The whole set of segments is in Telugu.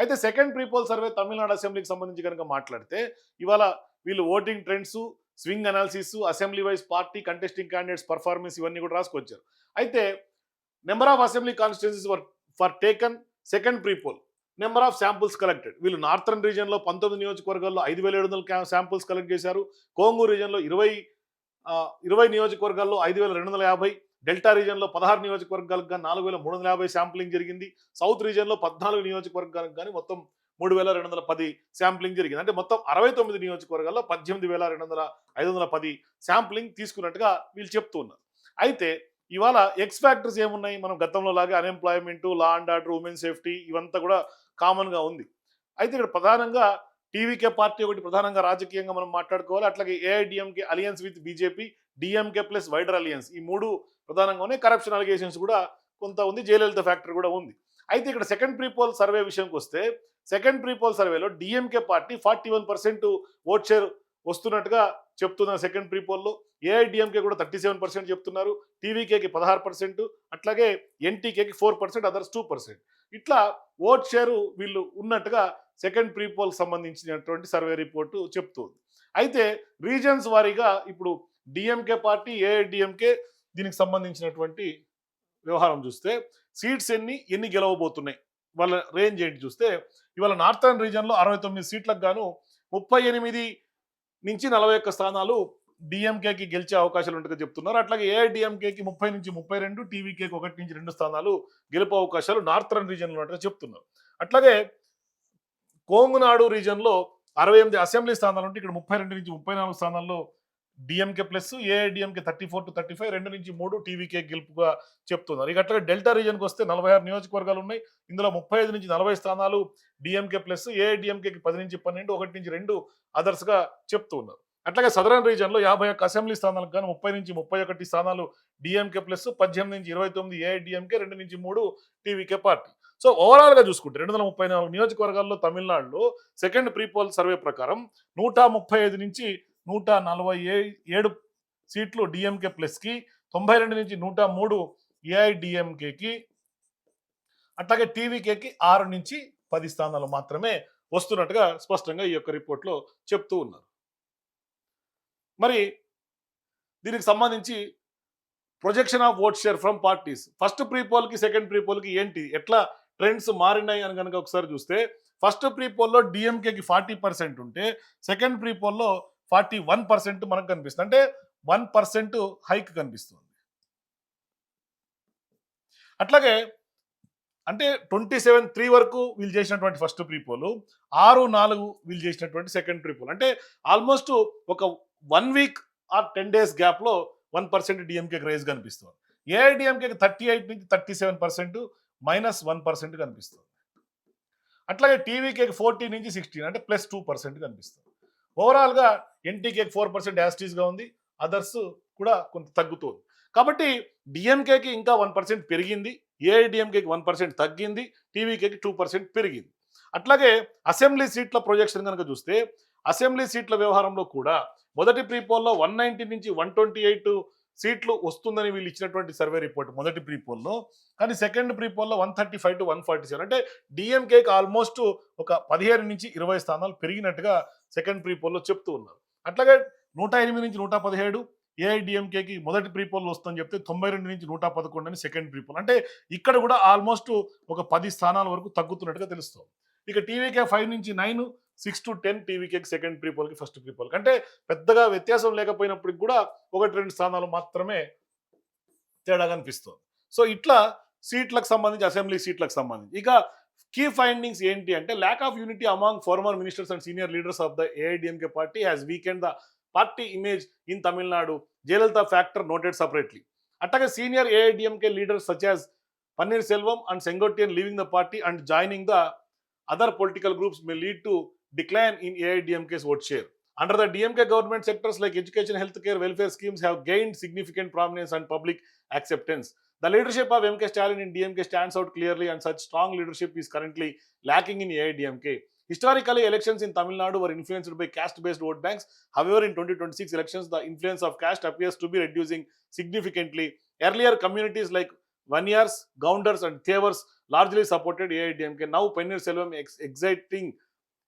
అయితే సెకండ్ ప్రీపోల్ సర్వే తమిళనాడు అసెంబ్లీకి సంబంధించి కనుక మాట్లాడితే ఇవాళ వీళ్ళు voting trends, swing analysis, assembly wise party contesting candidates performance ఇవన్నీ కూడా రాసుకొచ్చారు. అయితే number of assembly constituencies for taken second prepoll, number of samples collected. వీళ్ళు నార్థన్ రీజియన్లో 19 నియోజకవర్గాల్లో 5,700 శాంపుల్స్ కలెక్ట్ చేశారు. కోంగు రీజియన్లో 20 నియోజకవర్గాల్లో 5,250, డెల్టా రీజియన్లో 16 నియోజకవర్గాలకు కానీ 4,350 శాంప్లింగ్ జరిగింది. సౌత్ రీజియన్లో 14 నియోజకవర్గాలకు కానీ మొత్తం 3,210 శాంప్లింగ్ జరిగింది. అంటే మొత్తం 69 నియోజకవర్గాల్లో 18,510 శాంప్లింగ్ తీసుకున్నట్టుగా వీళ్ళు చెప్తూ ఉన్నారు. అయితే ఇవాళ ఎక్స్ ఫ్యాక్టర్స్ ఏమున్నాయి? మనం గతంలో లాగా unemployment, law and order, women safety ఇవంతా కూడా కామన్గా ఉంది. అయితే ఇక్కడ ప్రధానంగా టీవీకే పార్టీ ఒకటి ప్రధానంగా రాజకీయంగా మనం మాట్లాడుకోవాలి. అట్లాగే AIADMK alliance with BJP, DMK plus wider alliance, ఈ మూడు ప్రధానంగా ఉన్నాయి. కరప్షన్ అలిగేషన్స్ కూడా కొంత ఉంది, జయలలిత ఫ్యాక్టర్ కూడా ఉంది. అయితే ఇక్కడ సెకండ్ ప్రీపోల్ సర్వే విషయంకి వస్తే సెకండ్ ప్రీపోల్ సర్వేలో డిఎంకే పార్టీ 41% ఓట్ షేర్ వస్తున్నట్టుగా చెప్తున్నారు సెకండ్ ప్రీపోల్లో. ఏఐడిఎంకే కూడా 37% చెప్తున్నారు, టీవీకేకి 16%, అట్లాగే ఎన్టీకేకి 4%, అదర్స్ 2%. ఇట్లా ఓట్ షేరు వీళ్ళు ఉన్నట్టుగా సెకండ్ ప్రీపోల్ సంబంధించినటువంటి సర్వే రిపోర్టు చెప్తుంది. అయితే రీజన్స్ వారీగా ఇప్పుడు డిఎంకే పార్టీ, ఏఐడిఎంకే దీనికి సంబంధించినటువంటి వ్యవహారం చూస్తే సీట్స్ ఎన్ని గెలవబోతున్నాయి, వాళ్ళ రేంజ్ ఏంటి చూస్తే ఇవాళ నార్థన్ రీజియన్లో 69 సీట్లకు గాను 38 నుంచి 41 స్థానాలు డిఎంకేకి గెలిచే అవకాశాలు ఉంటుందని చెప్తున్నారు. అట్లాగే ఏఐడిఎంకేకి 30 నుంచి 32, టీవీకేకి 1 నుంచి 2 స్థానాలు గెలుపు అవకాశాలు నార్థన్ రీజియన్లో ఉన్నట్టుగా చెప్తున్నారు. అట్లాగే కోంగునాడు రీజియన్లో 68 అసెంబ్లీ స్థానాలు ఉంటే ఇక్కడ 32 నుంచి 34 స్థానాల్లో డిఎంకే ప్లస్, ఏఐడిఎంకే 34 to 35, 2 నుంచి 3 టీవీకే గెలుపుగా చెప్తున్నారు. ఇక అట్లాగే డెల్టా రీజియన్కి వస్తే 46 నియోజకవర్గాలు ఉన్నాయి. ఇందులో 35 నుంచి 40 స్థానాలు డిఎంకే ప్లస్, ఏఐడిఎంకేకి 10 నుంచి 12, 1 నుంచి 2 అదర్స్గా చెప్తూ ఉన్నారు. అట్లాగే సదరన్ రీజియన్లో 51 అసెంబ్లీ స్థానాలకు కానీ 30 నుంచి 31 స్థానాలు డిఎంకే ప్లస్, 18 నుంచి 29 ఏఐడిఎంకే, 2 నుంచి 3 టీవీకే పార్టీ. సో ఓవరాల్గా చూసుకుంటే 234 నియోజకవర్గాల్లో తమిళనాడులో సెకండ్ ప్రీపోల్ సర్వే ప్రకారం 135 నుంచి 147 సీట్లు డిఎంకే ప్లస్కి, 92 నుంచి 103 ఏఐడిఎంకేకి, అట్లాగే టీవీకేకి 6 నుంచి 10 స్థానాలు మాత్రమే వస్తున్నట్టుగా స్పష్టంగా ఈ యొక్క రిపోర్ట్లో చెప్తూ ఉన్నారు. మరి దీనికి సంబంధించి projection of vote share from parties first ప్రీపోల్కి సెకండ్ ప్రీపోల్కి ఏంటి, ఎట్లా ట్రెండ్స్ మారినాయి అని కనుక ఒకసారి చూస్తే ఫస్ట్ ప్రీపోల్లో డిఎంకేకి 40% ఉంటే సెకండ్ ప్రీపోల్లో 41% మనకు కనిపిస్తుంది. అంటే 1% హైక్ కనిపిస్తుంది. అట్లాగే అంటే 27-3 వరకు వీళ్ళు చేసినటువంటి ఫస్ట్ ప్రీపోలు, 6-4 వీళ్ళు చేసినటువంటి సెకండ్ ప్రీపోల్. అంటే ఆల్మోస్ట్ ఒక 1 వీక్ ఆర్ 10 days గ్యాప్లో 1% డిఎంకేకి రైజ్ కనిపిస్తుంది. ఏఐడిఎంకేకి 38 నుంచి 37% -1% కనిపిస్తుంది. అట్లాగే టీవీకేకి 14 నుంచి 16 అంటే +2% కనిపిస్తుంది. ఓవరాల్గా ఎన్టీకేకి 4% యాస్టీస్గా ఉంది, అదర్స్ కూడా కొంత తగ్గుతుంది. కాబట్టి డిఎంకేకి ఇంకా 1% పెరిగింది, ఏఐడిఎంకేకి 1% తగ్గింది, టీవీకేకి 2% పెరిగింది. అట్లాగే అసెంబ్లీ సీట్ల ప్రొజెక్షన్ కనుక చూస్తే అసెంబ్లీ సీట్ల వ్యవహారంలో కూడా మొదటి ప్రీపోల్లో 190 నుంచి 128 సీట్లు వస్తుందని వీళ్ళు ఇచ్చినటువంటి సర్వే రిపోర్ట్ మొదటి ప్రీపోల్లో. కానీ సెకండ్ ప్రీపోల్లో 135 to 147 అంటే డిఎంకేకి ఆల్మోస్ట్ ఒక 15 నుంచి 20 స్థానాలు పెరిగినట్టుగా సెకండ్ ప్రీపోల్లో చెప్తూ ఉన్నారు. అట్లాగే 108 నుంచి 117 ఏఐడిఎంకేకి మొదటి ప్రీపోల్లో వస్తుందని చెప్తే 92 నుంచి 111 అని సెకండ్ ప్రీపోల్. అంటే ఇక్కడ కూడా ఆల్మోస్ట్ ఒక 10 స్థానాల వరకు తగ్గుతున్నట్టుగా తెలుస్తుంది. ఇక టీవీకే 5 నుంచి 9, 6 to 10 టీవీకేకి సెకండ్ ప్రీపోల్కి ఫస్ట్ ప్రీపోల్కి. అంటే పెద్దగా వ్యత్యాసం లేకపోయినప్పటికి కూడా 1-2 స్థానాలు మాత్రమే తేడా కనిపిస్తుంది. సో ఇట్లా సీట్లకు సంబంధించి అసెంబ్లీ సీట్లకు సంబంధించి ఇక కీ ఫైండింగ్స్ ఏంటి అంటే lack of unity among former ministers and senior leaders of the AIADMK party has weakened the party image in Tamil Nadu, Jayalalithaa factor noted separately. అట్లాగే senior AIADMK leaders such as Panneer Selvam and Sengottaiyan leaving the party and joining the other political groups may lead to decline in AIDMK's vote share. Under the DMK government, sectors like education, healthcare, welfare schemes have gained significant prominence and public acceptance. The leadership of MK Stalin in DMK stands out clearly, and such strong leadership is currently lacking in AIDMK. Historically, elections in Tamil Nadu were influenced by caste-based vote banks. However, in 2026 elections, the influence of caste appears to be reducing significantly. Earlier, communities like Vanyars, Gounders and Thevers largely supported AIDMK. Now Pannirselvam exciting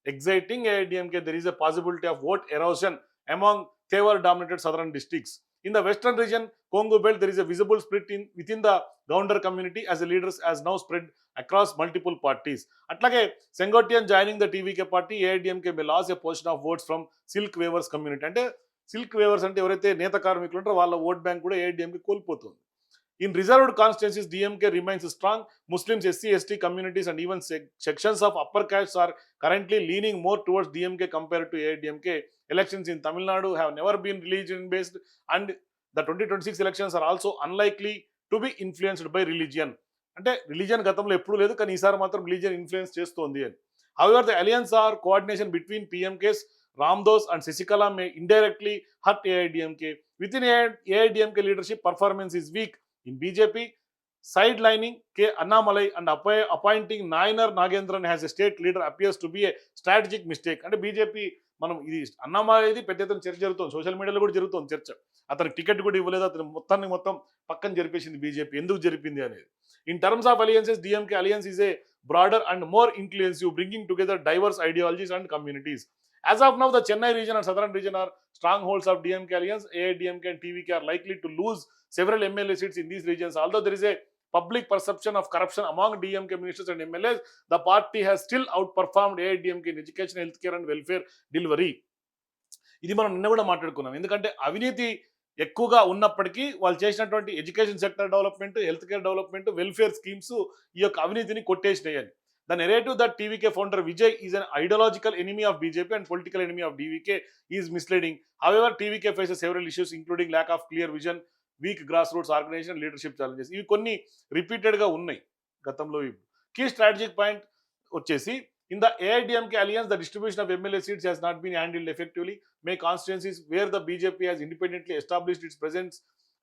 AIDMK, there is a possibility of vote erosion among Thevar-dominated southern districts. In the western region, Congo belt, there is a visible split within the Gounder community as the leaders has now spread across multiple parties. అట్లాగే Sengotian joining the TVK party, AIDMK may lose a portion of votes from Silk Weavers community. అంటే సిల్క్ వేవర్స్ అంటే ఎవరైతే నేత కార్మికులు ఉంటారో వాళ్ళ ఓట్ బ్యాంక్ కూడా ఏఐడిఎంకే కోల్పోతుంది. In reserved constituencies, DMK remains strong. Muslims, SC, ST communities and even sections of upper castes are currently leaning more towards DMK compared to AIDMK. Elections in Tamil Nadu have never been religion-based and the 2026 elections are also unlikely to be influenced by religion. అంటే రిలీజియన్ గతంలో ఎప్పుడు లేదు, కానీ ఈసారి మాత్రం రిలీజియన్ ఇన్ఫ్లుయెన్స్ చేస్తోంది అని. However, the alliance or coordination between PMKs, Ramdos and Sasikala may indirectly hurt AIDMK. Within AIDMK leadership, performance is weak. In BJP, sidelining K. Annamalai and appointing Nayanar Nagendran as a state leader appears to be a strategic mistake. అంటే బీజేపీ మనం ఇది అన్నామలైది పెద్ద ఎత్తున చర్చ జరుగుతుంది, సోషల్ మీడియాలో కూడా జరుగుతుంది చర్చ. అతనికి టికెట్ కూడా ఇవ్వలేదు, అతను మొత్తం పక్కన జరిపేసింది బీజేపీ. ఎందుకు జరిపింది అనేది. In terms of alliances, DMK alliance is a broader and more inclusive, bringing together diverse ideologies and communities. As of now, the Chennai region and southern region are strongholds of DMK alliance. AIDMK and TVK are likely to lose several MLA seats in these regions. Although there is a public perception of corruption among DMK ministers and MLAs, the party has still outperformed AIDMK in education, healthcare and welfare delivery. ఇది మనం నిన్న కూడా మాట్లాడుకున్నాం. ఎందుకంటే అవినీతి ఎక్కువగా ఉన్నప్పటికీ వాళ్ళు చేసినటువంటి education sector development, health care development, welfare schemes ఈ యొక్క అవినీతిని కొట్టేసినాయని. The narrative that TVK founder Vijay is an ideological enemy of BJP and political enemy of DVK is misleading. However, TVK faces several issues including lack of clear vision, weak grassroots organization, leadership challenges. ఇవి కొన్ని రిపీటెడ్గా ఉన్నాయి గతంలో. కీ స్ట్రాటజిక్ పాయింట్ వచ్చేసి, in the AIDMK alliance, the distribution of MLA seats has not been handled effectively. May constituencies where the BJP has independently established its presence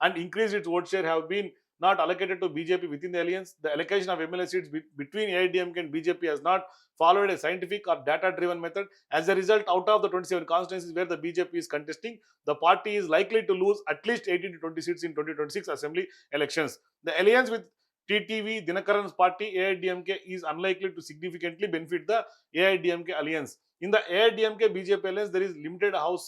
and increased its vote share have been not allocated to BJP within the alliance. The allocation of MLA seats between AIDMK and BJP has not followed a scientific or data-driven method. As a result, out of the 27 constituencies where the BJP is contesting, the party is likely to lose at least 18 to 20 seats in 2026 assembly elections. The alliance with TTV Dinakaran's party AIDMK is unlikely to significantly benefit the AIDMK alliance. In the AIDMK BJP alliance, there is limited house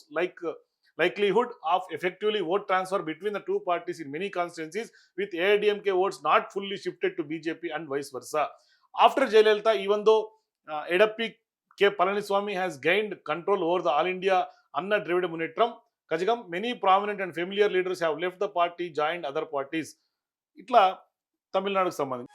likelihood of effectively vote transfer between the two parties in many constituencies, with AIDMK votes not fully shifted to BJP and vice versa. After Jayalalitha, even though Edappi K. Palaniswamy has gained control over the All India Anna Dravida Munetram Kazhagam, many prominent and familiar leaders have left the party, joined other parties. ఇట్లా తమిళనాడుకు సంబంధించి